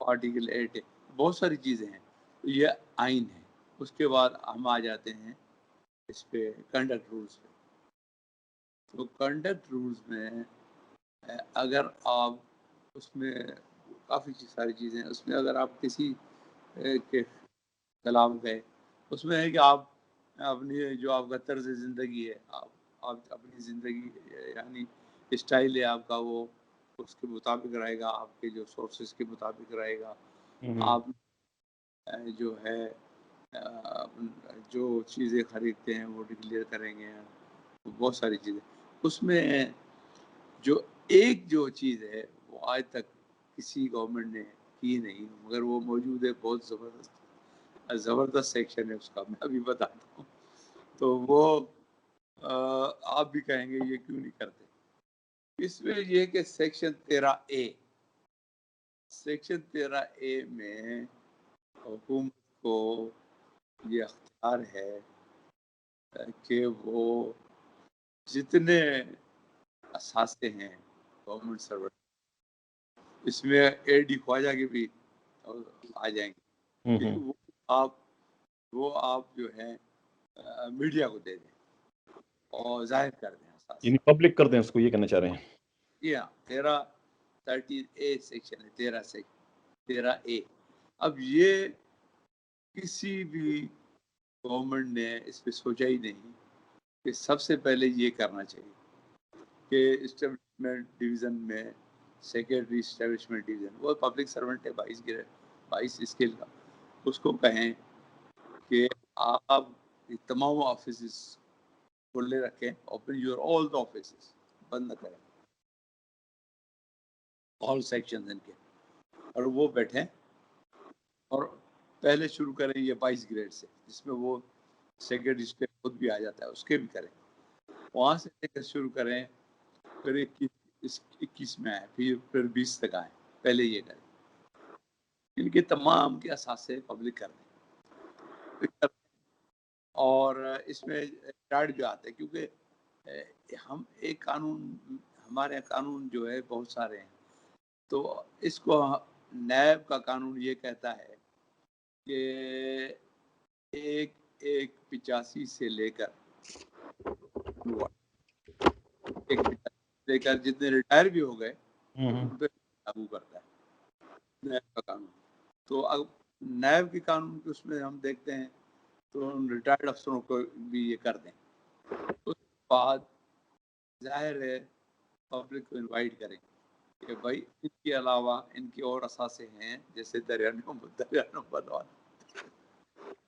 Article 8 ہے، بہت ساری چیزیں ہیں. یہ آئین ہے. اس کے بعد ہم آ جاتے ہیں اس پہ کنڈکٹ رولز پہ. تو کنڈکٹ رولز میں اگر آپ اس میں کافی ساری چیزیں ہیں. اس میں اگر آپ کسی کے خلاف گئے، اس میں ہے کہ آپ اپنی جو آپ کا طرز زندگی ہے، آپ اپنی زندگی یعنی اسٹائل ہے آپ کا، وہ اس کے مطابق رہے گا، آپ کے جو سورسز کے مطابق رہے گا. آپ جو ہے جو چیزیں خریدتے ہیں وہ ڈکلیئر کریں گے. بہت ساری چیزیں اس میں. جو ایک جو چیز ہے وہ آج تک کسی گورنمنٹ نے کی نہیں، مگر وہ موجود ہے، بہت زبردست سیکشن ہے اس کا، میں ابھی بتاتا ہوں. تو وہ آپ بھی کہیں گے یہ کیوں نہیں کرتے. اس میں یہ کہ سیکشن 13A، سیکشن 13A میں حکومت کو یہ اختیار ہے کہ وہ جتنے اثاثے ہیں گورنمنٹ سرور، اس میں اے ڈی خواجہ کے بھی آ جائیں گے، کہ وہ آپ جو ہے میڈیا کو دے دیں اور ظاہر کر دیں اثاثے، یعنی پبلک کر دیں اس کو، یہ کہنا چاہ رہے ہیں. جی ہاں. 13A سیکشن ہے، 13A. اب یہ کسی بھی گورنمنٹ نے اس پہ سوچا ہی نہیں کہ سب سے پہلے یہ کرنا چاہیے کہ اسٹیبلشمنٹ ڈویژن میں سیکرٹری اسٹیبلشمنٹ ڈویژن، وہ پبلک سرونٹ ہے 22 اسکیل کا، اس کو کہیں کہ آپ تمام آفیسز کھلے رکھیں، open your all the offices, بند نہ کریں آل سیکشن ان کے، اور وہ بیٹھیں اور پہلے شروع کریں یہ 22 گریڈ سے، جس میں وہ سیکرٹری اسٹیٹ خود بھی آ جاتا ہے، اس کے بھی کریں. وہاں سے لے کر شروع کریں، پھر 21 میں آئے، پھر 20 تک آئے. پہلے یہ کریں، ان کے تمام کے اثاثے پبلک کر دیں. اور اس میں ریکارڈ بھی آتے ہیں، کیونکہ ہم ایک قانون، ہمارے قانون جو ہے بہت سارے ہیں. تو اس کو نیب کا قانون یہ کہتا ہے کہ 185 سے لے کر جتنے ریٹائر بھی ہو گئے ان پہ لاگو کرتا ہے نیب کا قانون. تو اب نیب کے قانون کے اس میں ہم دیکھتے ہیں تو ان ریٹائرڈ افسروں کو بھی یہ کر دیں. اس کے بعد ظاہر ہے پبلک کو انوائٹ کریں کہ بھائی ان کے علاوہ ان کے اور اثاثے ہیں، جیسے دریا نمبر 1.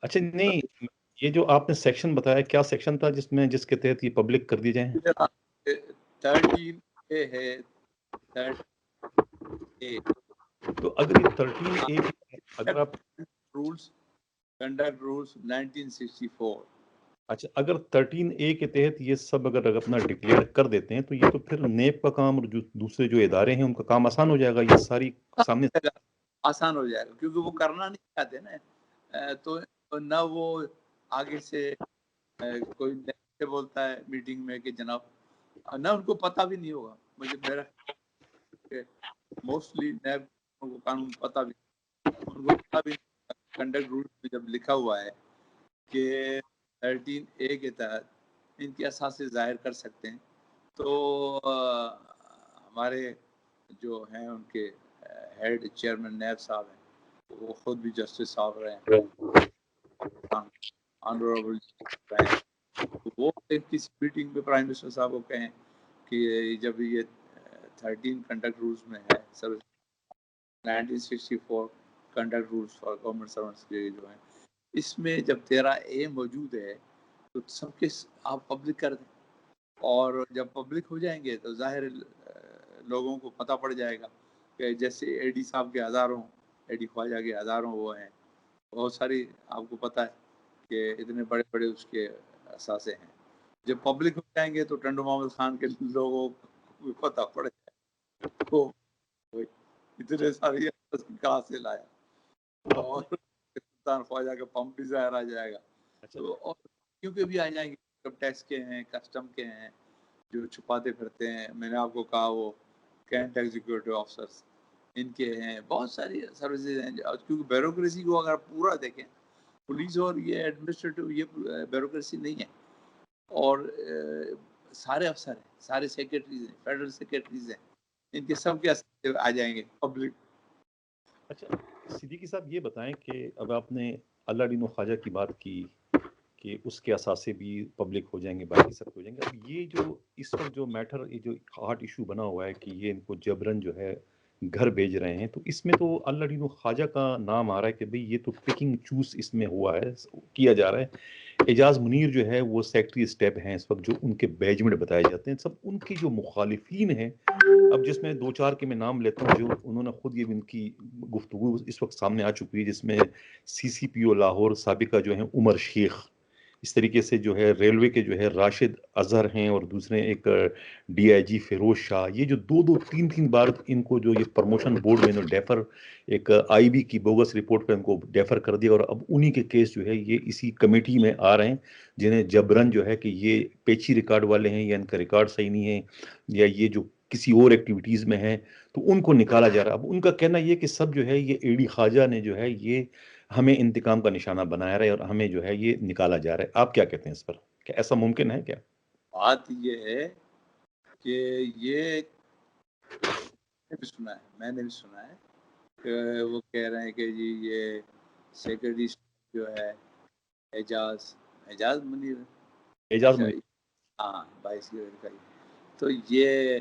اچھا نہیں، یہ جو آپ نے سیکشن بتایا، کیا سیکشن تھا جس کے تحت یہ پبلک کر دی جائیں؟ 13A ہے. 13A تو اگر یہ 13A اگر آپ کنڈکٹ رولز 1964. اچھا، اگر 13A کے تحت یہ سب اگر اپنا ڈکلیئر کر دیتے ہیں تو یہ تو پھر نیب کا کام اور جو دوسرے جو ادارے ہیں ان کا کام آسان ہو جائے گا، یہ ساری سامنے آسان ہو جائے گا، کیونکہ وہ کرنا نہیں چاہتے نا. تو نہ وہ آگے سے کوئی سے بولتا ہے میٹنگ میں کہ جناب، نہ ان کو پتہ بھی نہیں ہوگا. مجھے میرا موسٹلی نیب کو قانون پتہ بھی، ان کو پتہ بھی کنڈکٹ رول میں جب لکھا ہوا ہے کہ 13A کے تحت ان کے اثاثے ظاہر کر سکتے ہیں، تو ہمارے جو ہیں ان کے ہیڈ چیئرمین نیب صاحب ہیں، وہ خود بھی جسٹس صاحب رہے ہیں، آنریبل رہے ہیں. وہ کسی میٹنگ میں پرائم منسٹر صاحب کو کہیں کہ جب یہ 13 کنڈکٹ رولز میں ہے، 1964 conduct rules for government servants کے جو ہیں، اس میں جب 13A موجود ہے تو سب کے آپ پبلک کر دیں، اور جب پبلک ہو جائیں گے تو ظاہر لوگوں کو پتہ پڑ جائے گا کہ جیسے اے ڈی صاحب کے ہزاروں، اے ڈی خواجہ کے ہزاروں وہ ہیں، بہت ساری آپ کو پتہ ہے کہ اتنے بڑے بڑے اس کے اثاثے ہیں. جب پبلک ہو جائیں گے تو ٹنڈو محمد خان کے لوگوں کو پتہ پڑ جائے گا اتنے سارے کہاں سے لایا، اور سلطان خواجہ کا پمپ بھی ظاہر آ جائے گا. تو اور کیونکہ بھی آ جائیں گے، انکم ٹیکس کے ہیں، کسٹم کے ہیں جو چھپاتے پھرتے ہیں. میں نے آپ کو کہا وہ کینٹ ایگزیکیوٹیو آفیسرز، ان کے ہیں, بہت ساری سروسز ہیں. کیونکہ بیوروکریسی کو اگر پورا دیکھیں, پولیس اور یہ ایڈمنسٹریٹو یہ بیوروکریسی نہیں ہے, اور سارے افسر ہیں, سارے سیکرٹریز ہیں, فیڈرل سیکرٹریز ہیں, ان کے سب کے آ جائیں گے پبلک. اچھا صدیقی صاحب یہ بتائیں کہ اب آپ نے اللہ دین و خواجہ کی بات کی کہ اس کے اثاثے بھی پبلک ہو جائیں گے, باقی سب ہو جائیں گے. اب یہ جو اس وقت جو میٹر, یہ جو ہاٹ ایشو بنا ہوا ہے کہ یہ ان کو جبرن جو ہے گھر بھیج رہے ہیں, تو اس میں تو اللہ دین و خواجہ کا نام آ رہا ہے کہ بھئی یہ تو پکنگ چوز اس میں ہوا ہے, کیا جا رہا ہے. اعجاز منیر جو ہے وہ سیکٹری اسٹیپ ہیں اس وقت, جو ان کے بیجمنٹ بتائے جاتے ہیں, سب ان کی جو مخالفین ہیں. اب جس میں دو چار کے میں نام لیتا ہوں, جو انہوں نے خود یہ ان کی گفتگو اس وقت سامنے آ چکی ہے, جس میں سی سی پی او لاہور سابقہ جو ہیں عمر شیخ, اس طریقے سے جو ہے ریلوے کے جو ہے راشد اظہر ہیں, اور دوسرے ایک ڈی آئی جی فیروز شاہ. یہ جو دو تین بار ان کو جو یہ پروموشن بورڈ میں ڈیفر, ایک آئی بی کی بوگس رپورٹ پہ ان کو ڈیفر کر دیا, اور اب انہی کے کیس جو ہے یہ اسی کمیٹی میں آ رہے ہیں, جنہیں جبرن جو ہے کہ یہ پیچی ریکارڈ والے ہیں, یا ان کا ریکارڈ صحیح نہیں ہے, یا یہ جو کسی اور ایکٹیویٹیز میں ہیں, تو ان کو نکالا جا رہا ہے. اب ان کا کہنا یہ کہ سب جو ہے یہ اے ڈی خواجہ نے جو ہے یہ ہمیں انتقام کا نشانہ بنایا رہا ہے, اور ہمیں جو ہے یہ نکالا جا رہا ہے. آپ کیا کہتے ہیں اس پر, کیا ایسا ممکن ہے کیا؟ بات یہ ہے کہ یہ میں نے بھی سنا ہے کہ وہ کہہ رہے ہیں کہ جی یہ سیکرٹری جو ہے اعجاز منیر, اعجاز اچھا منیر. ہاں 22 کا لڑکا, تو یہ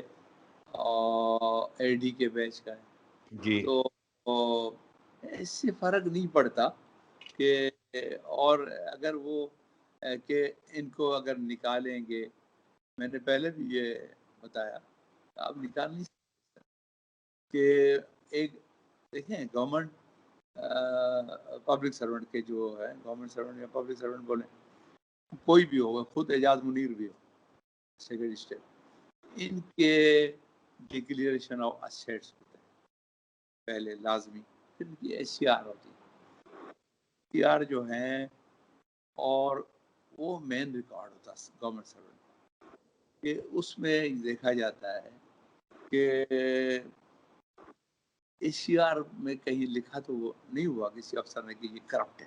اے ڈی کے بیچ کا ہے. جی تو اس سے فرق نہیں پڑتا کہ, اور اگر وہ کہ ان کو اگر نکالیں گے, میں نے پہلے بھی یہ بتایا, آپ نکال نہیں سکتے کہ ایک دیکھیں گورنمنٹ پبلک سرونٹ کے جو ہے, گورنمنٹ سرونٹ یا پبلک سرونٹ بولیں, کوئی بھی ہو, خود اعجاز منیر بھی ہو سیکرٹری اسٹیٹ, ان کے ڈکلیریشن آف اسیٹس ہوتے ہیں پہلے لازمی, پھر ان کی ایس سی آر ہوتی ہے. سی آر جو ہیں, اور وہ مین ریکارڈ ہوتا ہے گورنمنٹ سرونٹ, کہ اس میں دیکھا جاتا ہے کہ ایس سی آر میں کہیں لکھا تو وہ نہیں ہوا کسی افسر نے کہ یہ کرپٹ ہے.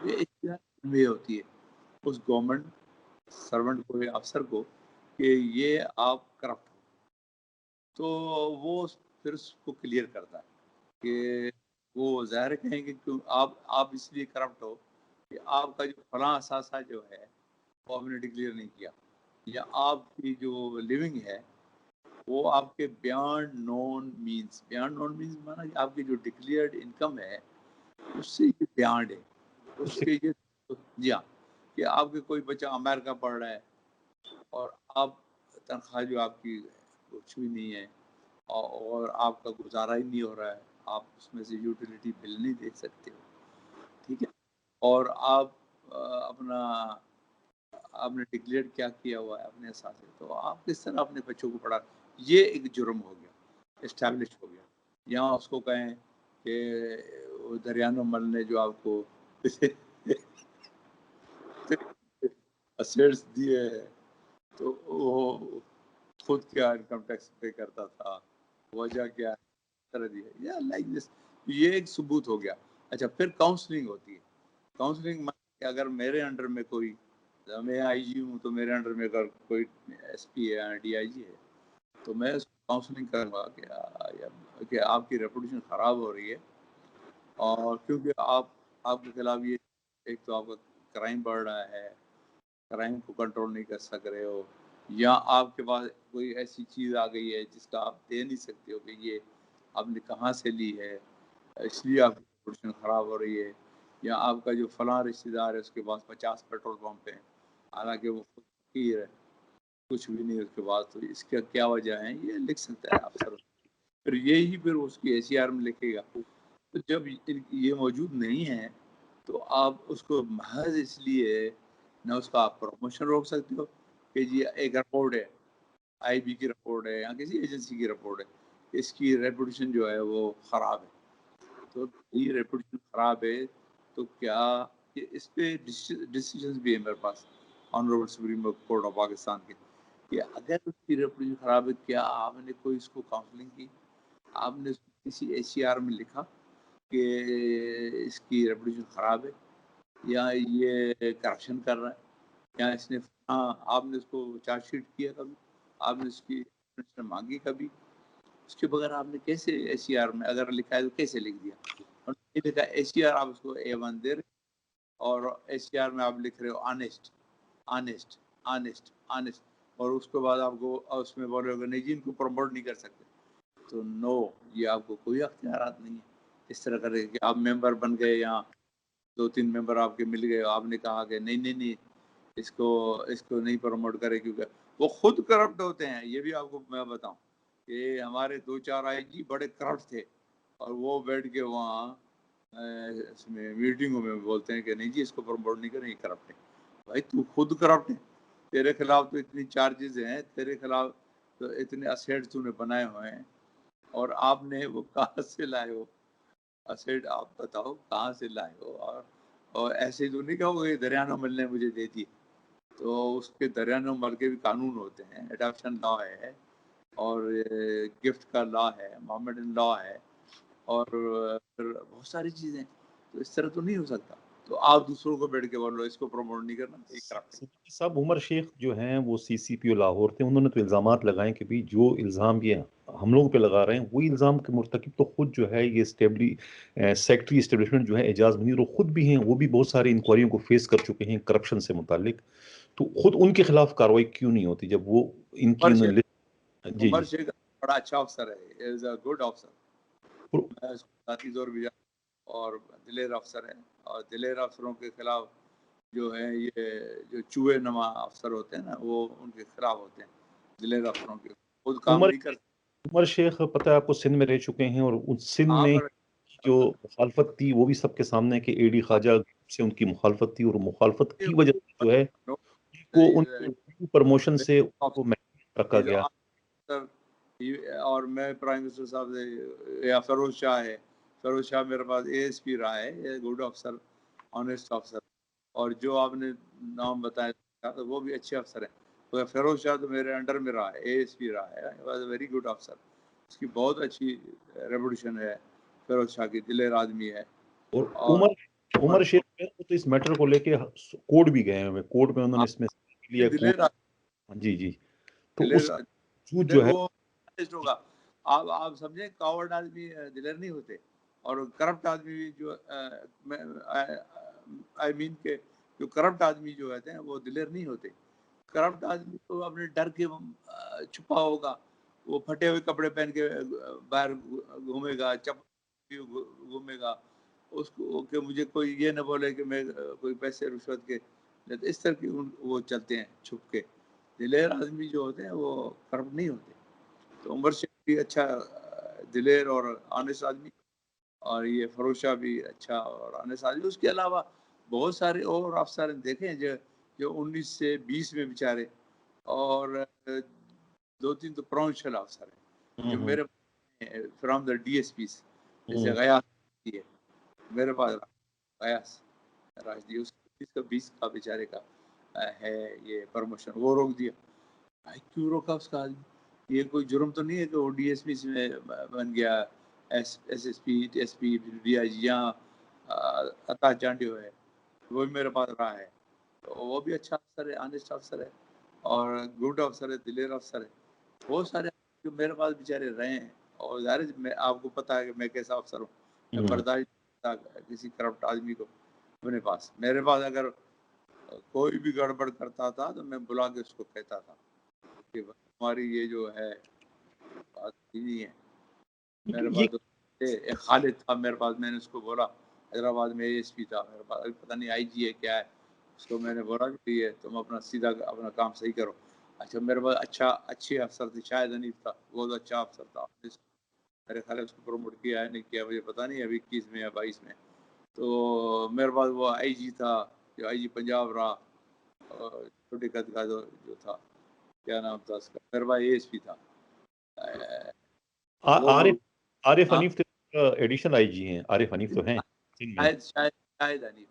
یہ ایس سی آر میں ہوتی ہے اس گورنمنٹ سرونٹ کو یا افسر کو کہ یہ آپ کرپٹ ہو, تو وہ پھر اس کو کلیئر کرتا ہے کہ وہ ظاہر کہیں گے کہ آپ اس لیے کرپٹ ہو کہ آپ کا جو فلاں اثاثہ جو ہے وہ آپ نے ڈکلیئر نہیں کیا, یا آپ کی جو لیونگ ہے وہ آپ کے بیانڈ نون مینس مانا کہ آپ کی جو ڈکلیئرڈ انکم ہے اس سے یہ بیانڈ ہے, اس کے یہ جی ہاں, کہ آپ کے کوئی بچہ امریکہ پڑھ رہا ہے اور آپ تنخواہ جو آپ کی کچھ بھی نہیں ہے, اور آپ کا گزارا ہی نہیں ہو رہا ہے, آپ اس میں سے یوٹیلیٹی بل نہیں دے سکتے ہو, ٹھیک ہے, اور آپ آپ نے ڈکلیئر کیا ہوا ہے اپنے ساتھ, تو آپ کس طرح اپنے بچوں کو پڑھا, یہ ایک جرم ہو گیا, اسٹیبلش ہو گیا. یہاں اس کو کہیں کہ دریانو مل نے جو آپ کو اسیٹس دیے ہیں, تو وہ خود کیا انکم ٹیکس پے کرتا تھا, وجہ کیا ہے, یا لائک دس, یہ ایک ثبوت ہو گیا. اچھا پھر کاؤنسلنگ ہوتی ہے. کاؤنسلنگ کہ اگر میرے انڈر میں کوئی, میں آئی جی ہوں تو میرے انڈر میں اگر کوئی ایس پی ہے یا ڈی آئی جی ہے, تو میں اس کو کاؤنسلنگ کروں گا کہ آپ کی ریپوٹیشن خراب ہو رہی ہے, اور کیونکہ آپ کے خلاف یہ ایک تو آپ کا کرائم بڑھ رہا ہے, کرائم کو کنٹرول نہیں کر سک رہے ہو, یا آپ کے پاس کوئی ایسی چیز آ گئی ہے جس کا آپ دے نہیں سکتے ہو کہ یہ آپ نے کہاں سے لی ہے, اس لیے آپ کی ریپوٹیشن خراب ہو رہی ہے, یا آپ کا جو فلاں رشتہ دار ہے اس کے پاس 50 پیٹرول پمپ ہیں, حالانکہ وہ خود فقیر ہے, کچھ بھی نہیں اس کے پاس, تو اس کا کیا وجہ ہے, یہ لکھ سکتا ہے افسر. پھر یہی پھر اس کی ایس سی آر میں لکھے گا. تو جب یہ موجود نہیں ہے تو آپ اس کو محض اس لیے نہ اس کا آپ پروموشن روک سکتے ہو کہ جی ایک رپورٹ ہے, آئی بی کی رپورٹ ہے یا کسی ایجنسی کی رپورٹ ہے, اس کی ریپوٹیشن جو ہے وہ خراب ہے. تو یہ ریپوٹیشن خراب ہے تو کیا اس پہ ڈیسیجنز بھی ہے میرے پاس honourable Supreme Court of Pakistan کے, کہ اگر اس کی ریپوٹیشن خراب ہے, کیا آپ نے کوئی اس کو کاؤنسلنگ کی, آپ نے کسی ACR میں لکھا کہ اس کی ریپوٹیشن خراب ہے یا یہ کرپشن کر رہا ہے یا اس نے آپ نے اس کو چارج شیٹ کیا کبھی, آپ نے اس کی مانگی کبھی, اس کے بغیر آپ نے کیسے ACR میں اگر لکھا ہے تو کیسے لکھ دیا؟ اور نہیں لکھا ACR آپ اس کو A1 دے رہے اور ACR میں آپ لکھ رہے ہو آنیسٹ آنیسٹ آنیسٹ آنیسٹ, اور اس کے بعد آپ کو اس میں بولے ہوگا نہیں جی ان کو پروموٹ نہیں کر سکتے. تو نو, یہ آپ کو کوئی اختیارات نہیں ہے اس طرح کرے کہ آپ ممبر بن گئے یا 2-3 ممبر آپ کے مل گئے, آپ نے کہا کہ نہیں اس کو نہیں پروموٹ کرے کیونکہ وہ خود کرپٹ ہوتے ہیں. یہ بھی آپ کو میں بتاؤں کہ ہمارے 2-4 IG بڑے کرپٹ تھے اور وہ بیٹھ کے وہاں اس میں میٹنگوں میں بولتے ہیں کہ نہیں جی اس کو پروموٹ نہیں کریں, یہ کرپٹ ہے. بھائی تو خود کرپٹ ہے, تیرے خلاف تو اتنی چارجز ہیں, تیرے خلاف تو اتنے اسیٹ تو نے بنائے ہوئے ہیں, اور آپ نے وہ کہاں سے لائے ہو اسیٹ؟ آپ بتاؤ کہاں سے لائے ہو؟ اور ایسے تو نہیں کہو کہ دریانو مل نے مجھے دے دی, تو اس کے دریانو مل کے بھی قانون ہوتے ہیں, اڈاپشن لا ہے اور گفٹ کا لا ہے, محمدن لا ہے, اور پھر بہت ساری چیزیں. تو اس طرح تو نہیں ہو سکتا. تو آپ دوسروں کو بیٹھ کے بولو اس کو پروموٹ نہیں کرنا, یہ کرپٹ ہے. صاحب عمر شیخ جو ہیں وہ CCPO لاہور تھے, انہوں نے تو الزامات لگائے کہ بھی جو الزام یہ ہم لوگوں پہ لگا رہے ہیں وہی الزام کے مرتکب تو خود جو ہے یہ سیکٹری اسٹیبلشمنٹ جو ہے اعجاز منیر وہ خود بھی ہیں, وہ بھی بہت ساری انکوائریوں کو فیس کر چکے ہیں کرپشن سے متعلق. تو خود ان کے خلاف کارروائی کیوں نہیں ہوتی جب وہ ان کی جی عمر شیخ بڑا اچھا افسر ہے, از اے گڈ افسر, میں اس کو ذاتی طور پہ اور دلیر افسر ہے, اور دلیر افسروں کے خلاف جو ہے یہ جو چوہے نما افسر ہوتے ہیں نا وہ ان کے خلاف ہوتے ہیں. دلیر افسروں کے خود کام نہیں کرتے. عمر شیخ پتہ ہے آپ کو سندھ میں رہ چکے ہیں, اور سندھ میں جو مخالفت تھی وہ بھی سب کے سامنے ہے کہ AD خواجہ سے ان کی مخالفت تھی, اور مخالفت کی وجہ سے جو ہے ان پروموشن سے رکھا گیا. اور میں پرائم منسٹر صاحب سے, یا فیروز شاہ ہے, فیروز شاہ میرے پاس ASP رہا ہے, گڈ افسر, آنیسٹ افسر, اور جو آپ نے نام بتایا وہ بھی اچھے افسر ہیں. فیروز شاہ تو میرے انڈر میں رہا ہے, ASP رہا ہے, واز اے ویری گڈ افسر, اس کی بہت اچھی ریپوٹیشن ہے. فیروز شاہ کی دلیر آدمی ہے. اور عمر شیخ تو اس میٹر کو لے کے کورٹ بھی گئے ہیں, کورٹ میں انہوں نے اس میں لیا جی تو اس جو ہے ہوگا. آپ سمجھیں کاورڈ آدمی دلیر نہیں ہوتے, اور کرپٹ آدمی جو آئی مین کہ جو کرپٹ آدمی جو ہوتے ہیں وہ دلیر نہیں ہوتے. کرپٹ آدمی تو اپنے ڈر کے چھپا ہوگا, وہ پھٹے ہوئے کپڑے پہن کے باہر گھومے گا, چپل گھومے گا, اس کو کہ مجھے کوئی یہ نہ بولے کہ میں کوئی پیسے رشوت کے, اس طرح کی وہ چلتے ہیں چھپ کے. دلیر آدمی جو ہوتے ہیں وہ کرپٹ نہیں ہوتے. تو عمر شیخ بھی اچھا دلیر اور آنیسٹ آدمی, اور یہ فیروز شاہ بھی اچھا اور آنیسٹ آدمی. اس کے علاوہ بہت سارے اور افسر دیکھیں جو 19 سے 20 میں بیچارے, اور 2-3 تو پروونشل افسر ہیں جو میرے فرام دا DSPs, جیسے غیاث ہے میرے پاس, غیاث راجدی, اس 20 کا بیچارے کا ہے یہ پروموشن, وہ روک دیا. کیوں روکا اس کا آدمی؟ یہ کوئی جرم تو نہیں ہے کہ وہ DSP میں بن گیا SSP SP DIG, یا عطا چانڈیو ہے وہ بھی میرے پاس رہا ہے, تو وہ بھی اچھا افسر ہے, آنیسٹ افسر ہے, اور گڈ افسر ہے, دلیر افسر ہے. بہت سارے جو میرے پاس بیچارے رہے ہیں, اور ظاہر میں آپ کو پتا ہے کہ میں کیسا افسر ہوں, میں برداشت کسی کرپٹ آدمی کو اپنے پاس. میرے پاس اگر کوئی بھی گڑبڑ کرتا تھا تو میں بلا کے اس کو کہتا تھا کہ ہماری یہ جو ہے بات نہیں ہے. میرے پاس ایک خالد تھا میرے پاس, میں نے اس کو بولا, حیدرآباد میں ASP تھا میرے پاس, پتہ نہیں IG ہے کیا ہے, اس کو میں نے بولا کہ یہ تم اپنا سیدھا اپنا کام صحیح کرو. اچھا میرے پاس اچھے افسر تھے, شاید حنیف تھا, بہت اچھا افسر تھا, میرے خیال اس کو پروموٹ کیا ہے نہیں کیا مجھے پتہ نہیں, ابھی 21 میں یا 22 میں. تو میرے پاس وہ IG تھا جو IG پنجاب رہا, چھوٹے قد کا جو تھا, کیا نام تھا اس کا, میرے پاس ASP تھا. عارف حنیف ایڈیشنل IG ہیں, عارف حنیف تو ہیں شاہد حنیف,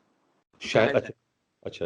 شاید. اچھا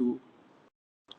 2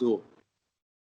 2,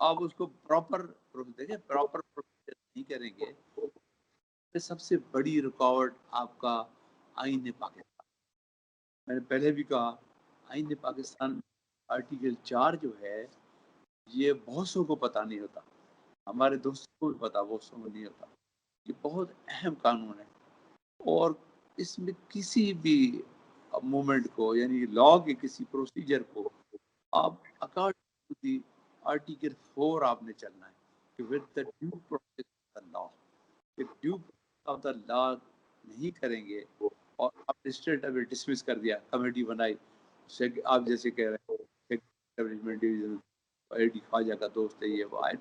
آپ اس کو پراپر دیکھیں پراپر پروسیجر نہیں کریں گے تو سب سے بڑی رکاوٹ آپ کا آئین پاکستان. میں نے پہلے بھی کہا آئین پاکستان آرٹیکل 4 جو ہے یہ بہت سو کو پتہ نہیں ہوتا, ہمارے دوستوں کو بھی پتا, بہت سو کو نہیں ہوتا. یہ بہت اہم قانون ہے اور اس میں کسی بھی مومنٹ کو یعنی لا کے کسی پروسیجر کو آپ اکارڈنگ ٹو دی آرٹیکل 4 آپ نے چلنا ہے کہ with the due process of the law. کہ due process of the law نہیں کریں گے اور آپ نے اسٹریٹ اوے ڈسمس کر دیا, کمیٹی بنائی, آپ جیسے کہہ رہے ہیں اسٹیبلشمنٹ ڈویژن اے ڈی خواجہ کا دوست ہے یہ وہ آئے,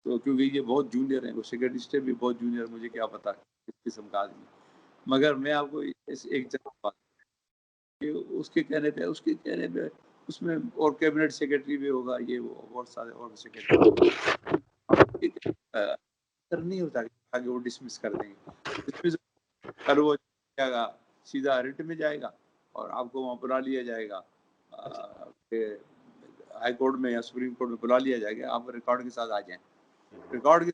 تو کیونکہ یہ بہت جونیئر ہیں, وہ سیکرٹری اسٹیٹ بھی بہت جونیئر, مجھے کیا پتا کس قسم کا آدمی. مگر میں آپ کو ایک جگہ بات کہ اس کے کہنے پہ اس میں اور کیبنٹ سیکرٹری بھی ہوگا, یہ وہ بہت سارے اور سیکرٹری نہیں ہوتا کہ آگے وہ ڈسمس کر دیں گے. ڈسمس کر وہ جائے گا سیدھا ریٹ میں جائے گا اور آپ کو وہاں بلا لیا جائے گا, ہائی کورٹ میں یا سپریم کورٹ میں بلا لیا جائے گا, آپ ریکارڈ کے ساتھ آ جائیں, ریکارڈ کے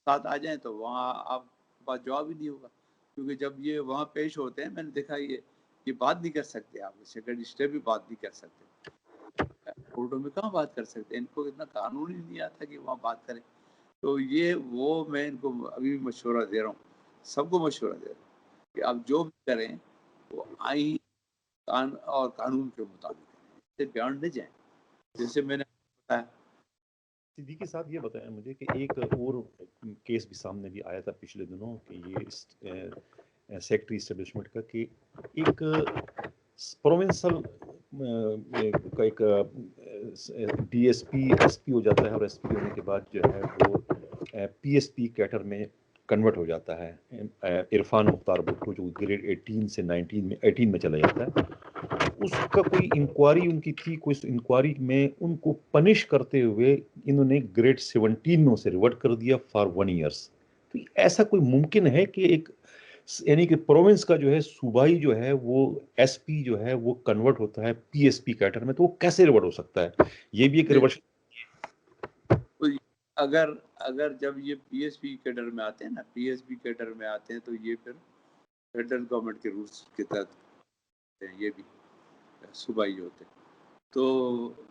ساتھ آ جائیں تو وہاں آپ کے پاس جواب ہی نہیں ہوگا. کیونکہ جب یہ وہاں پیش ہوتے ہیں, میں نے دیکھا یہ بات نہیں کر سکتے, آپ سیکرٹری اسٹیٹ بھی بات نہیں کر سکتے, کورٹوں میں کہاں بات کر سکتے, ان کو اتنا قانون ہی نہیں آتا کہ وہاں بات کریں. تو یہ وہ میں ان کو ابھی بھی مشورہ دے رہا ہوں, سب کو مشورہ دے رہا ہوں کہ آپ جو بھی کریں وہ آئین اور قانون کے مطابق کریں, اس سے بیانڈ نہ جائیں. جیسے میں نے بتایا صدیقی صاحب, یہ بتائیں مجھے کہ ایک اور کیس بھی سامنے بھی آیا تھا پچھلے دنوں کہ یہ سیکٹری اسٹیبلشمنٹ کا کہ ایک پروونسل کا ایک ڈی ایس پی ہو جاتا ہے اور ایس پی ہونے کے بعد جو ہے وہ پی ایس پی کیٹر میں کنورٹ ہو جاتا ہے. عرفان مختار بھٹو جو گریڈ 18 سے 18 میں چلا جاتا ہے, اس کا کوئی انکوائری ان کی تھی, کوئی انکوائری میں ان کو پنش کرتے ہوئے انہوں نے گریڈ 17 میں اسے ریورٹ کر دیا فار 1 ایئرس. تو ایسا کوئی ممکن ہے کہ ایک یعنی کہ پروونس کا جو ہے صوبائی جو ہے وہ ایس پی جو ہے وہ کنورٹ ہوتا ہے پی ایس پی کیٹر میں, تو وہ کیسے ریورٹ ہو سکتا ہے؟ یہ بھی ایک ریورشن. اگر جب یہ پی ایس پی کیڈر میں آتے ہیں نا, پی ایس پی کیڈر میں آتے ہیں تو یہ پھر فیڈرل گورنمنٹ کے رولز کے تحت یہ بھی صوبائی ہوتے ہیں, تو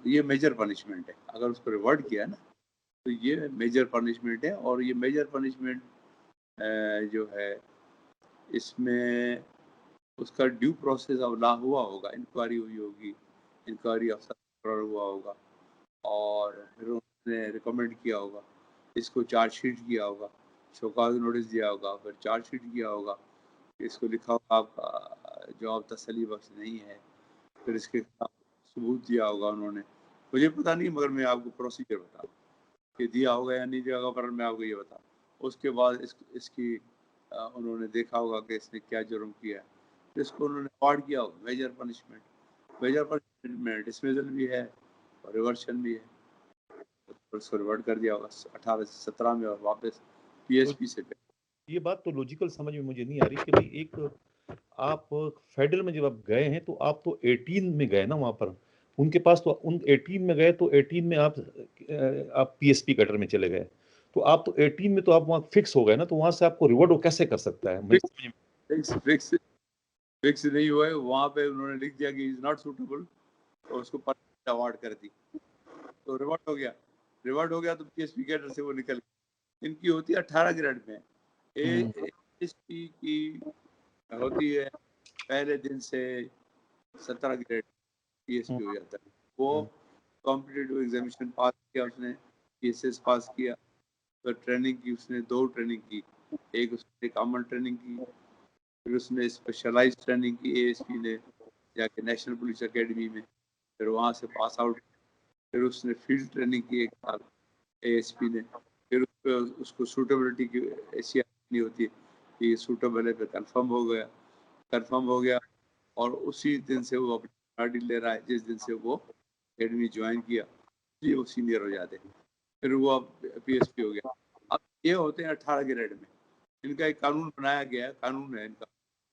یہ میجر پنشمنٹ ہے. اگر اس کو ریورٹ کیا نا تو یہ میجر پنشمنٹ ہے, اور یہ میجر پنشمنٹ جو ہے اس میں اس کا ڈیو پروسیس اب لا ہوا ہوگا, انکوائری ہوئی ہوگی, انکوائری افسر ہوا ہوگا, اور پھر انہوں نے ریکمینڈ کیا ہوگا, اس کو چارج شیٹ کیا ہوگا, شوکاز نوٹس دیا ہوگا, پھر چارج شیٹ کیا ہوگا, اس کو لکھا ہوگا آپ کا جواب تسلی بخش نہیں ہے, پھر اس کے خلاف ثبوت دیا ہوگا انہوں نے, مجھے پتہ نہیں, مگر میں آپ کو پروسیجر بتا کہ دیا ہوگا یا نہیں دیا ہوگا, پر میں آپ کو یہ بتا. اس کے بعد اس کی انہوں نے دیکھا ہوگا کہ اس نے کیا جرم کیا ہے, اس کو انہوں نے ایوارڈ کیا ہوگا میجر پنشمنٹ. میجر پنشمنٹ میں ڈسمیزل بھی ہے اور ریورشن بھی ہے, اس کو ریورٹ کر دیا ہوگا 18 سے 17 میں اور واپس پی ایس پی سے. یہ بات تو لوجیکل سمجھ میں مجھے نہیں آ رہی کہ بھئی ایک آپ فیڈرل میں جب آپ گئے ہیں تو آپ تو 18 میں گئے نا, وہاں پر ان کے پاس تو ان 18 میں گئے, تو 18 میں آپ پی ایس پی کیٹر میں چلے گئے, تو آپ تو 18 میں تو آپ وہاں فکس ہو گئے نا, تو وہاں سے آپ کو ریورٹ وہ کیسے کر سکتا ہے؟ فکس نہیں ہوا ہے, وہاں پہ انہوں نے لکھ دیا کہ از ناٹ سوٹیبل, اور اس کو پنشمنٹ ایوارڈ کر دی, تو ریورٹ ہو گیا. ریورٹ ہو گیا تو پی ایس پی کیڈر سے وہ نکل گیا. ان کی ہوتی ہے 18 گریڈ میں, ایس پی کی ہوتی ہے پہلے دن سے 17 گریڈ پی ایس پی ہو جاتا ہے. وہ کمپٹیٹیو ایگزامینیشن پاس کیا, اس نے پی ایس ایس پاس کیا, پھر ٹریننگ کی, اس نے 2 ٹریننگ کی, ایک اس نے کامن ٹریننگ کی, پھر اس نے اسپیشلائز ٹریننگ کی اے ایس پی نے جا کے نیشنل پولیس اکیڈمی میں, پھر وہاں سے پاس آؤٹ, پھر اس نے فیلڈ ٹریننگ کی 1 سال اے ایس پی نے, پھر اس کو سوٹیبلٹی کی ایسی نہیں ہوتی کہ یہ سوٹیبل ہے, پھر کنفرم ہو گیا, اور اسی دن سے وہ اپنی گاڑی لے رہا ہے جس دن سے وہ اکیڈمی جوائن کیا, جی وہ سینئر ہو جاتے ہیں, پھر وہ پی ایس پی ہو گیا. اب یہ ہوتے ہیں 18 گریڈ میں. ان کا ایک قانون بنایا گیا ہے, قانون ہے ان کا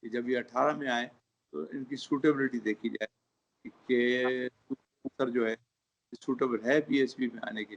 کہ جب یہ 18 میں آئے تو ان کی سوٹیبلٹی دیکھی جائے کہ سر جو ہے سوٹیبل ہے پی ایس پی میں آنے کے.